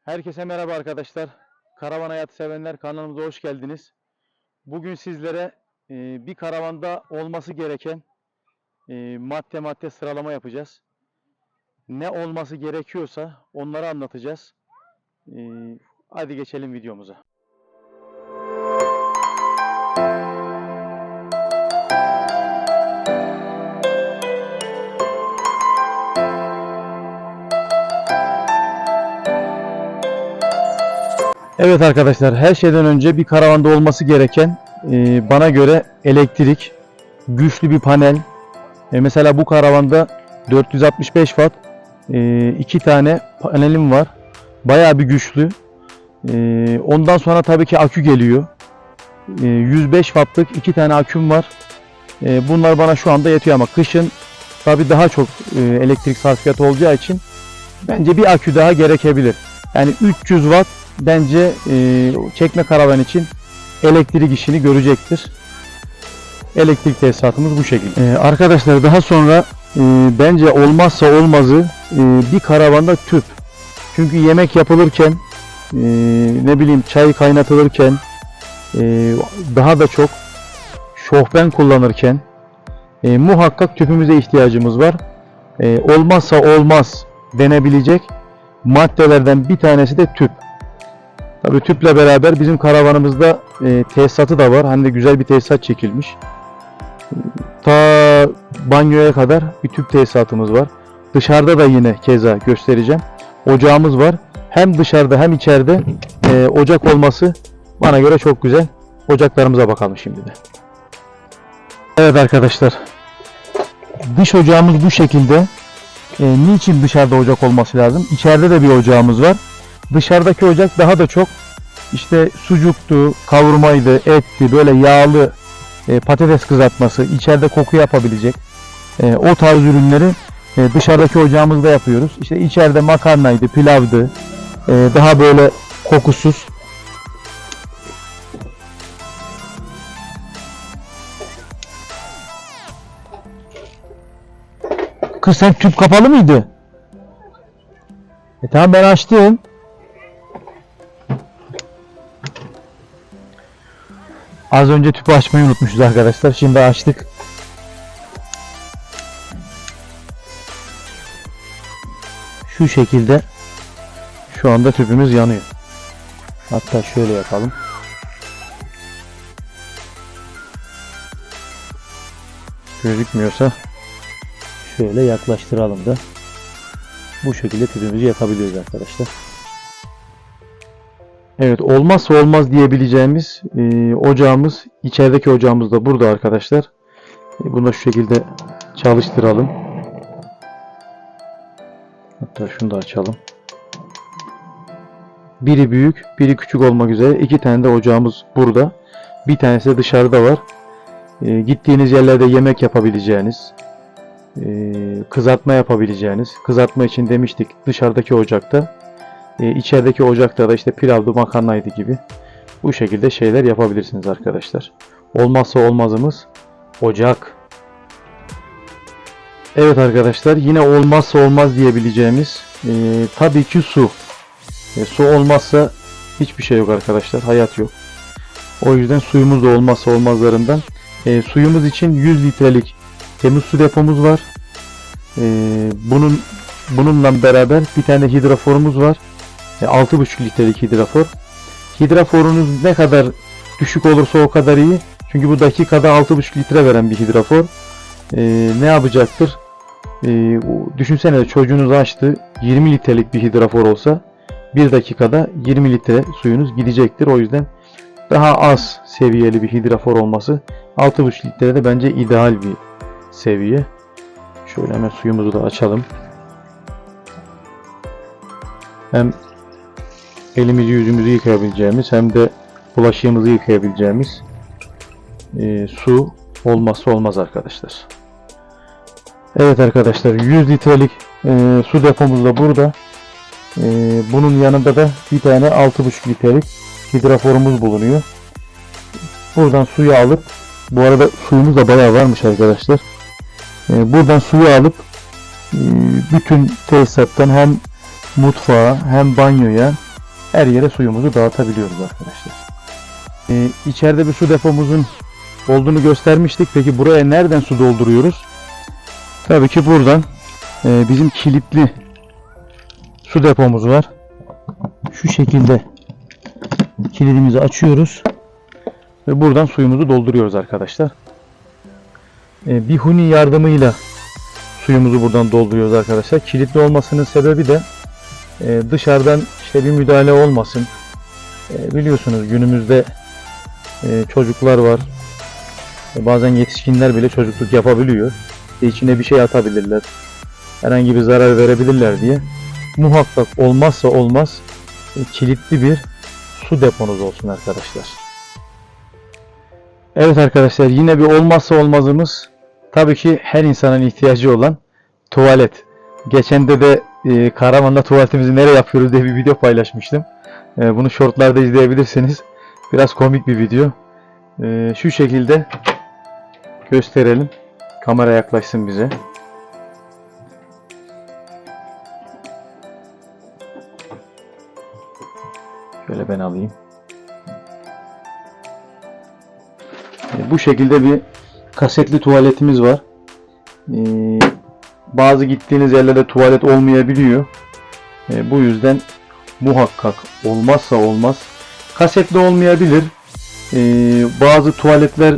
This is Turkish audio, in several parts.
Herkese merhaba arkadaşlar. Karavan hayatı sevenler kanalımıza hoş geldiniz. Bugün sizlere bir karavanda olması gereken madde madde sıralama yapacağız. Ne olması gerekiyorsa onları anlatacağız. E, Hadi geçelim videomuza. Evet arkadaşlar, her şeyden önce bir karavanda olması gereken bana göre elektrik, güçlü bir panel. Mesela bu karavanda 465 watt 2 tane panelim var. Bayağı bir güçlü. Ondan sonra tabii ki akü geliyor. 105 wattlık 2 tane aküm var. Bunlar bana şu anda yetiyor ama kışın tabii daha çok elektrik sarfiyatı olacağı için bence bir akü daha gerekebilir. Yani 300 watt bence çekme karavan için elektrik işini görecektir. Elektrik tesisatımız bu şekilde. Arkadaşlar daha sonra bence olmazsa olmazı bir karavanda tüp. Çünkü yemek yapılırken ne bileyim çay kaynatılırken daha da çok şofben kullanırken muhakkak tüpümüze ihtiyacımız var. Olmazsa olmaz denebilecek maddelerden bir tanesi de tüp. Tabii tüple beraber bizim karavanımızda tesisatı da var. Hani de güzel bir tesisat çekilmiş. Ta banyoya kadar bir tüp tesisatımız var. Dışarıda da yine keza göstereceğim. Ocağımız var. Hem dışarıda hem içeride ocak olması bana göre çok güzel. Ocaklarımıza bakalım şimdi de. Evet arkadaşlar. Dış ocağımız bu şekilde. Niçin dışarıda ocak olması lazım? İçeride de bir ocağımız var. Dışarıdaki ocak daha da çok işte sucuktu, kavurmaydı, etti, böyle yağlı patates kızartması, içeride koku yapabilecek o tarz ürünleri dışarıdaki ocağımızda yapıyoruz. İşte içeride makarnaydı, pilavdı, daha böyle kokusuz. Kız sen tüp kapalı mıydı? Tamam ben açtım. Az önce tüpü açmayı unutmuşuz arkadaşlar. Şimdi açtık. Şu şekilde şu anda tüpümüz yanıyor. Hatta şöyle yapalım. Gözükmüyorsa şöyle yaklaştıralım da bu şekilde tüpümüzü yakabiliyoruz arkadaşlar. Evet, olmazsa olmaz diyebileceğimiz ocağımız, içerideki ocağımız da burada arkadaşlar. Bunu da şu şekilde çalıştıralım. Hatta şunu da açalım. Biri büyük, biri küçük olmak üzere 2 tane de ocağımız burada. Bir tanesi de dışarıda var. Gittiğiniz yerlerde yemek yapabileceğiniz, kızartma yapabileceğiniz. Kızartma için demiştik dışarıdaki ocakta. İçerideki ocakta da işte pilavdı, makarnaydı gibi bu şekilde şeyler yapabilirsiniz arkadaşlar. Olmazsa olmazımız ocak. Evet arkadaşlar, yine olmazsa olmaz diyebileceğimiz tabii ki su. Su olmazsa hiçbir şey yok arkadaşlar, hayat yok. O yüzden suyumuz da olmazsa olmazlarından. Suyumuz için 100 litrelik temiz su depomuz var. Bununla beraber bir tane hidraforumuz var. 6,5 litrelik hidrafor. Hidraforunuz ne kadar düşük olursa o kadar iyi. Çünkü bu dakikada 6,5 litre veren bir hidrafor. Ne yapacaktır? Düşünsene çocuğunuz açtı. 20 litrelik bir hidrafor olsa 1 dakikada 20 litre suyunuz gidecektir. O yüzden daha az seviyeli bir hidrafor olması 6,5 litre de bence ideal bir seviye. Şöyle hemen suyumuzu da açalım. Hem elimizi yüzümüzü yıkayabileceğimiz hem de bulaşığımızı yıkayabileceğimiz su olmazsa olmaz arkadaşlar. Evet arkadaşlar, 100 litrelik su depomuz da burada. Bunun yanında da bir tane 6,5 litrelik hidraforumuz bulunuyor. Buradan suyu alıp, bu arada suyumuz da bayağı varmış arkadaşlar. Buradan suyu alıp bütün tesisattan hem mutfağa hem banyoya her yere suyumuzu dağıtabiliyoruz arkadaşlar. İçeride bir su depomuzun olduğunu göstermiştik. Peki buraya nereden su dolduruyoruz? Tabii ki buradan bizim kilitli su depomuz var. Şu şekilde kilidimizi açıyoruz ve buradan suyumuzu dolduruyoruz arkadaşlar. Bir huni yardımıyla suyumuzu buradan dolduruyoruz arkadaşlar. Kilitli olmasının sebebi de dışarıdan işte bir müdahale olmasın. Biliyorsunuz günümüzde çocuklar var. Bazen yetişkinler bile çocukluk yapabiliyor. İçine bir şey atabilirler. Herhangi bir zarar verebilirler diye. Muhakkak olmazsa olmaz kilitli bir su deponuz olsun arkadaşlar. Evet arkadaşlar, yine bir olmazsa olmazımız tabii ki her insanın ihtiyacı olan tuvalet. Geçen de karavanda tuvaletimizi nereye yapıyoruz diye bir video paylaşmıştım. Bunu shortlarda izleyebilirsiniz. Biraz komik bir video. Şu şekilde gösterelim. Kamera yaklaşsın bize. Şöyle ben alayım. Bu şekilde bir kasetli tuvaletimiz var. Bazı gittiğiniz yerlerde tuvalet olmayabiliyor. Bu yüzden muhakkak olmazsa olmaz. Kasetli olmayabilir. Bazı tuvaletler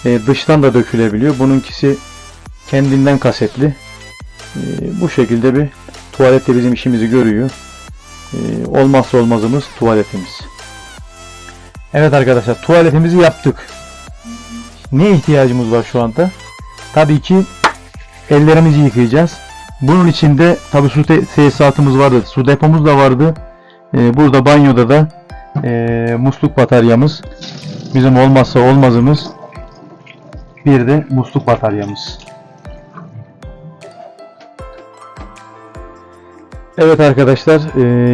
dıştan da dökülebiliyor. Bununkisi kendinden kasetli. Bu şekilde bir tuvalette bizim işimizi görüyor. Olmazsa olmazımız tuvaletimiz. Evet arkadaşlar, tuvaletimizi yaptık. Ne ihtiyacımız var şu anda? Tabii ki ellerimizi yıkayacağız. Bunun için de tabii su tesisatımız vardı. Su depomuz da vardı. Burada banyoda da musluk bataryamız. Bizim olmazsa olmazımız. Bir de musluk bataryamız. Evet arkadaşlar,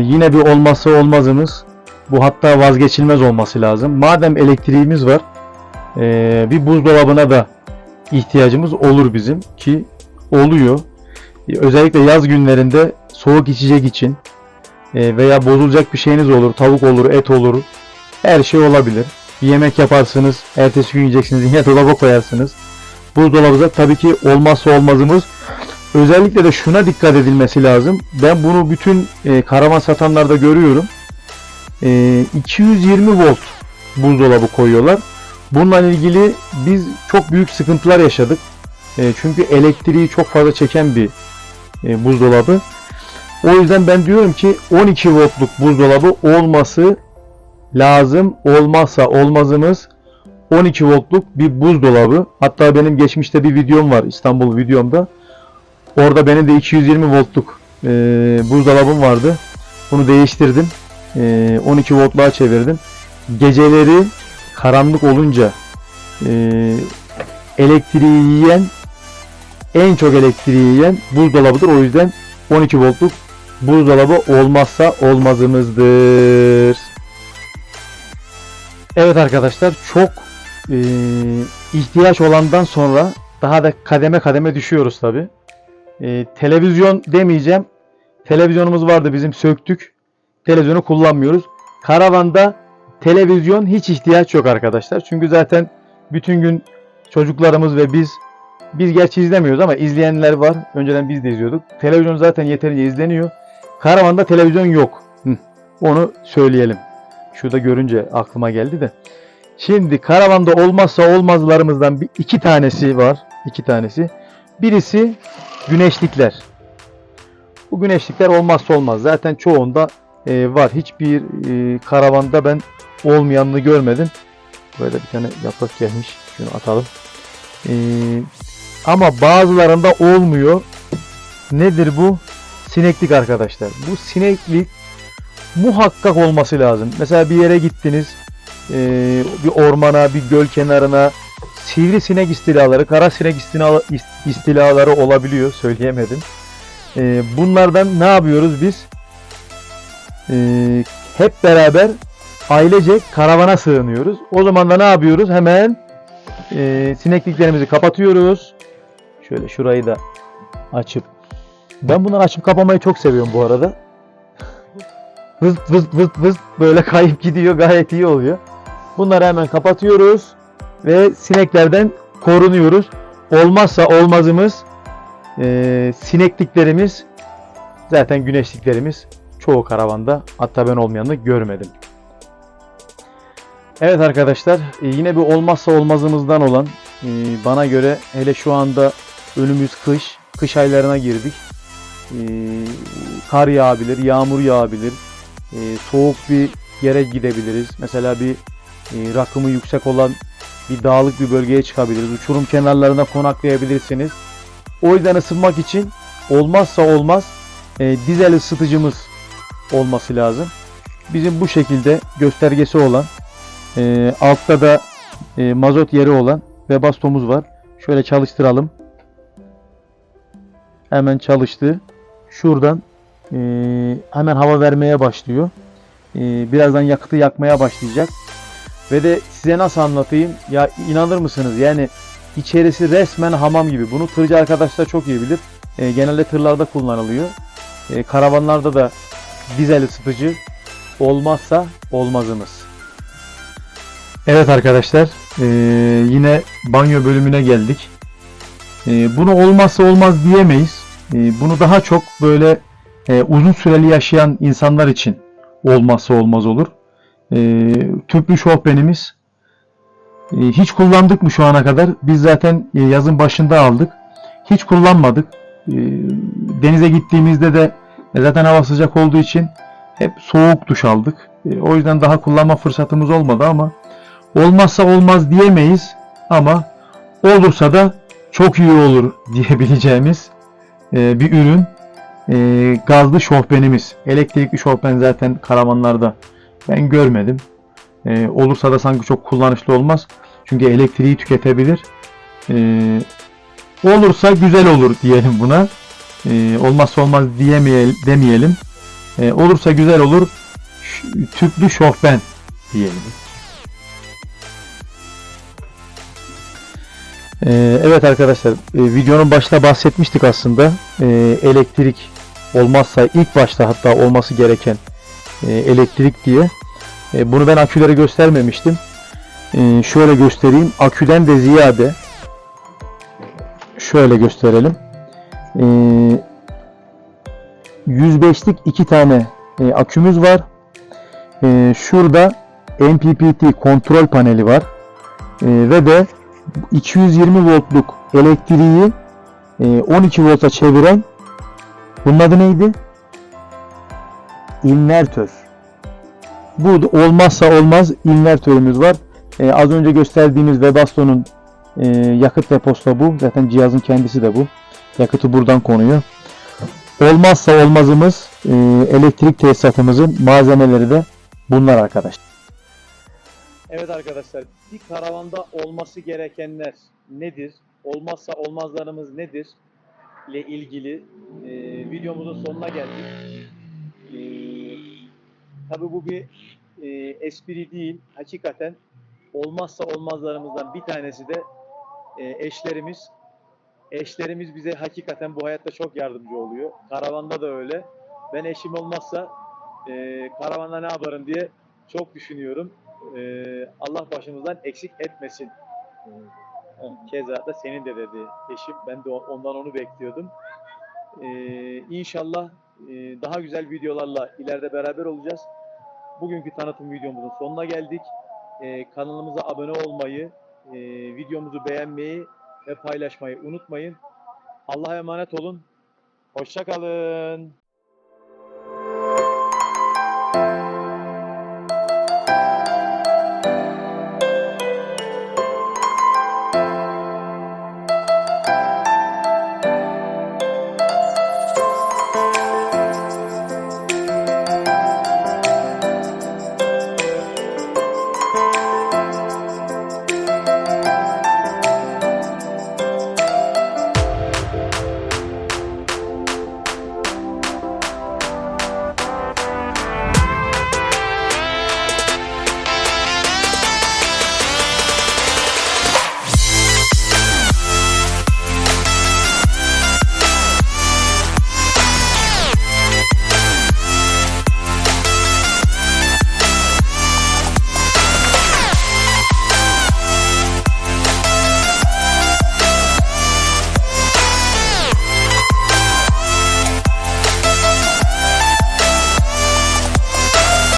yine bir olmazsa olmazımız. Bu hatta vazgeçilmez olması lazım. Madem elektriğimiz var, bir buzdolabına da ihtiyacımız olur bizim, ki oluyor. Özellikle yaz günlerinde soğuk içecek için veya bozulacak bir şeyiniz olur, tavuk olur, et olur, her şey olabilir. Bir yemek yaparsınız, ertesi gün yiyeceksiniz, yine dolaba koyarsınız. Buzdolabı da tabii ki olmazsa olmazımız. Özellikle de şuna dikkat edilmesi lazım. Ben bunu bütün karavan satanlarda görüyorum. 220 volt buzdolabı koyuyorlar. Bununla ilgili biz çok büyük sıkıntılar yaşadık. Çünkü elektriği çok fazla çeken bir buzdolabı. O yüzden ben diyorum ki 12 voltluk buzdolabı olması lazım. Olmazsa olmazımız 12 voltluk bir buzdolabı. Hatta benim geçmişte bir videom var, İstanbul videomda. Orada benim de 220 voltluk buzdolabım vardı. Bunu değiştirdim. 12 voltluğa çevirdim. Geceleri karanlık olunca elektriği yiyen, en çok elektriği yiyen buzdolabıdır. O yüzden 12 voltluk buzdolabı olmazsa olmazımızdır. Evet arkadaşlar, çok ihtiyaç olandan sonra daha da kademe kademe düşüyoruz tabi. Televizyon demeyeceğim. Televizyonumuz vardı bizim, söktük. Televizyonu kullanmıyoruz. Karavanda televizyon hiç ihtiyaç yok arkadaşlar. Çünkü zaten bütün gün çocuklarımız ve biz gerçi izlemiyoruz ama izleyenler var. Önceden biz de izliyorduk. Televizyon zaten yeterince izleniyor. Karavanda televizyon yok. Onu söyleyelim. Şurada görünce aklıma geldi de. Şimdi karavanda olmazsa olmazlarımızdan iki tanesi var. İki tanesi. Birisi güneşlikler. Bu güneşlikler olmazsa olmaz. Zaten çoğunda var. Hiçbir karavanda ben olmayanını görmedim. Böyle bir tane yaprak gelmiş. Şunu atalım. Ama bazılarında olmuyor. Nedir bu? Sineklik arkadaşlar. Bu sineklik muhakkak olması lazım. Mesela bir yere gittiniz. Bir ormana, bir göl kenarına, sivrisinek istilaları, kara sinek istilaları olabiliyor. Söyleyemedim. Bunlardan ne yapıyoruz biz? Hep beraber ailece karavana sığınıyoruz. O zaman da ne yapıyoruz? Hemen sinekliklerimizi kapatıyoruz. Şöyle şurayı da açıp. Ben bunları açıp kapamayı çok seviyorum bu arada. vızt vızt vızt vızt böyle kayıp gidiyor, gayet iyi oluyor. Bunları hemen kapatıyoruz ve sineklerden korunuyoruz. Olmazsa olmazımız sinekliklerimiz, zaten güneşliklerimiz çoğu karavanda, hatta ben olmayanını görmedim. Evet arkadaşlar, yine bir olmazsa olmazımızdan olan, bana göre hele şu anda önümüz kış aylarına girdik. Kar yağabilir, yağmur yağabilir, soğuk bir yere gidebiliriz. Mesela bir rakımı yüksek olan bir dağlık bir bölgeye çıkabiliriz. Uçurum kenarlarına konaklayabilirsiniz. O yüzden ısınmak için olmazsa olmaz dizel ısıtıcımız olması lazım. Bizim bu şekilde göstergesi olan, altta da mazot yeri olan Webasto'muz var. Şöyle çalıştıralım. Hemen çalıştı. Şuradan hemen hava vermeye başlıyor. Birazdan yakıtı yakmaya başlayacak. Ve de size nasıl anlatayım? Ya inanır mısınız? Yani içerisi resmen hamam gibi. Bunu tırcı arkadaşlar çok iyi bilir. Genelde tırlarda kullanılıyor. Karavanlarda da dizel ısıtıcı olmazsa olmazımız. Evet arkadaşlar, yine banyo bölümüne geldik. Bunu olmazsa olmaz diyemeyiz. Bunu daha çok böyle uzun süreli yaşayan insanlar için olmazsa olmaz olur. Tüplü şofbenimiz. Hiç kullandık mı şu ana kadar? Biz zaten yazın başında aldık. Hiç kullanmadık. Denize gittiğimizde de zaten hava sıcak olduğu için hep soğuk duş aldık. O yüzden daha kullanma fırsatımız olmadı ama olmazsa olmaz diyemeyiz ama olursa da çok iyi olur diyebileceğimiz bir ürün. Gazlı şofbenimiz. Elektrikli şofben zaten karavanlarda ben görmedim. Olursa da sanki çok kullanışlı olmaz. Çünkü elektriği tüketebilir. Olursa güzel olur diyelim buna. Olmazsa olmaz demeyelim. Olursa güzel olur. Tüplü şofben diyelim. Evet arkadaşlar, videonun başında bahsetmiştik aslında. Elektrik olmazsa ilk başta hatta olması gereken elektrik diye. Bunu ben aküleri göstermemiştim. Şöyle göstereyim. Aküden de ziyade şöyle gösterelim. 105'lik 2 tane akümüz var. Şurada MPPT kontrol paneli var. Ve de 220 voltluk elektriği 12 volta çeviren, bunun adı neydi? İnvertör. Bu olmazsa olmaz invertörümüz var. Az önce gösterdiğimiz Webasto'nun yakıt deposu da bu. Zaten cihazın kendisi de bu. Yakıtı buradan konuyor. Olmazsa olmazımız elektrik tesisatımızın malzemeleri de bunlar arkadaşlar. Evet arkadaşlar, bir karavanda olması gerekenler nedir? Olmazsa olmazlarımız nedir? ile ilgili videomuzun sonuna geldik. Tabii bu bir espri değil. Hakikaten olmazsa olmazlarımızdan bir tanesi de eşlerimiz. Eşlerimiz bize hakikaten bu hayatta çok yardımcı oluyor. Karavanda da öyle. Ben eşim olmazsa karavanda ne yaparım diye çok düşünüyorum. Allah başımızdan eksik etmesin. Keza da senin de dedi eşim. Ben de ondan onu bekliyordum. İnşallah daha güzel videolarla ileride beraber olacağız. Bugünkü tanıtım videomuzun sonuna geldik. Kanalımıza abone olmayı, videomuzu beğenmeyi ve paylaşmayı unutmayın. Allah'a emanet olun. Hoşça kalın.